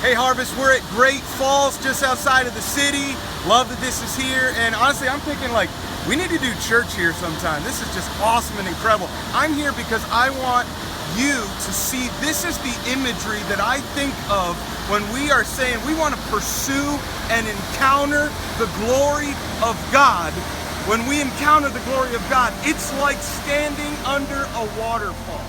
Hey Harvest, we're at Great Falls, just outside of the city. Love that this is here, and honestly, I'm thinking like, we need to do church here sometime. This is just awesome and incredible. I'm here because I want you to see this is the imagery that I think of when we are saying we want to pursue and encounter the glory of God. When we encounter the glory of God, it's like standing under a waterfall.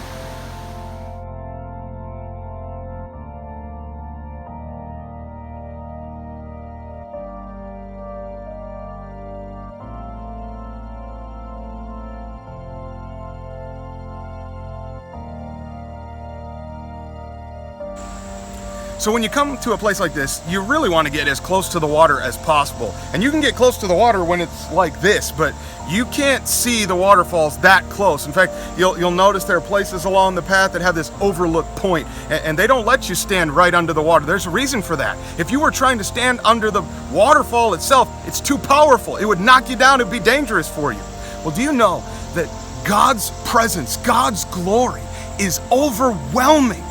So when you come to a place like this, you really want to get as close to the water as possible. And you can get close to the water when it's like this, but you can't see the waterfalls that close. In fact, you'll notice there are places along the path that have this overlook point, and they don't let you stand right under the water. There's a reason for that. If you were trying to stand under the waterfall itself, it's too powerful. It would knock you down. It'd be dangerous for you. Well, do you know that God's presence, God's glory is overwhelming?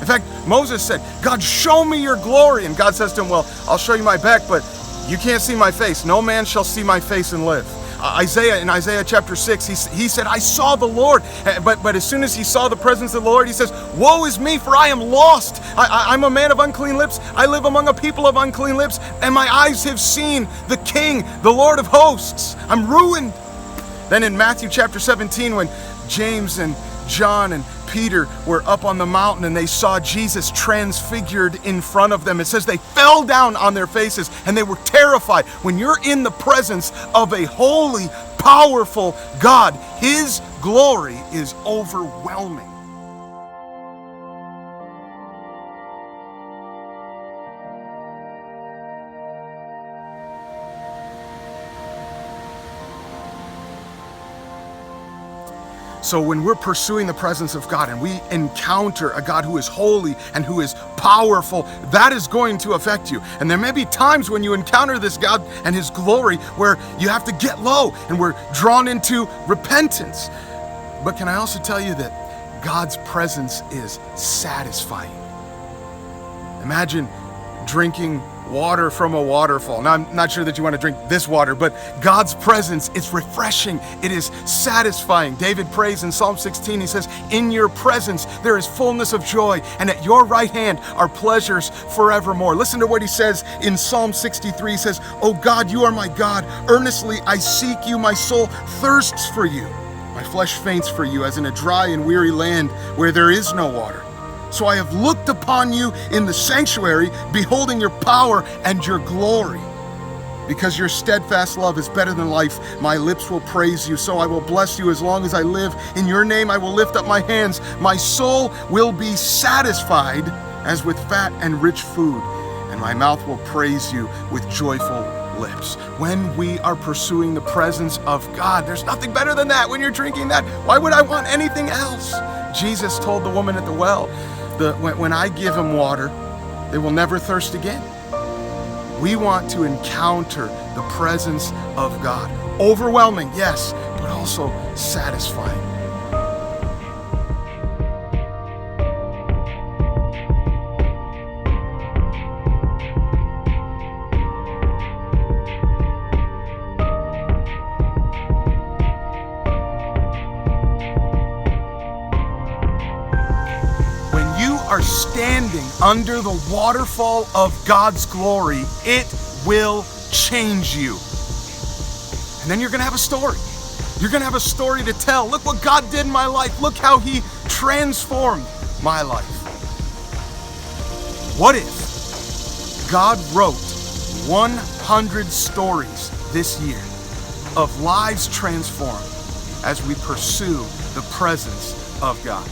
In fact, Moses said, God, show me your glory. And God says to him, well, I'll show you my back, but you can't see my face. No man shall see my face and live. In Isaiah chapter 6, he said, I saw the Lord. But as soon as he saw the presence of the Lord, he says, woe is me, for I am lost. I'm a man of unclean lips. I live among a people of unclean lips, and my eyes have seen the King, the Lord of hosts. I'm ruined. Then in Matthew chapter 17, when James and John and Peter were up on the mountain and they saw Jesus transfigured in front of them, it says they fell down on their faces and they were terrified. When you're in the presence of a holy, powerful God, His glory is overwhelming. So when we're pursuing the presence of God and we encounter a God who is holy and who is powerful, that is going to affect you. And there may be times when you encounter this God and His glory where you have to get low and we're drawn into repentance. But can I also tell you that God's presence is satisfying? Imagine drinking water from a waterfall. Now, I'm not sure that you want to drink this water, but God's presence is refreshing. It is satisfying. David prays in Psalm 16, he says, in your presence there is fullness of joy, and at your right hand are pleasures forevermore. Listen to what he says in Psalm 63. He says, oh God, you are my God. Earnestly I seek you. My soul thirsts for you. My flesh faints for you, as in a dry and weary land where there is no water. So I have looked upon you in the sanctuary, beholding your power and your glory. Because your steadfast love is better than life, my lips will praise you. So I will bless you as long as I live. In your name I will lift up my hands. My soul will be satisfied as with fat and rich food, and my mouth will praise you with joyful lips. When we are pursuing the presence of God, there's nothing better than that. When you're drinking that, why would I want anything else? Jesus told the woman at the well, when I give them water, they will never thirst again. We want to encounter the presence of God. Overwhelming, yes, but also satisfying. Are standing under the waterfall of God's glory, it will change you. And then you're going to have a story. You're going to have a story to tell. Look what God did in my life. Look how He transformed my life. What if God wrote 100 stories this year of lives transformed as we pursue the presence of God?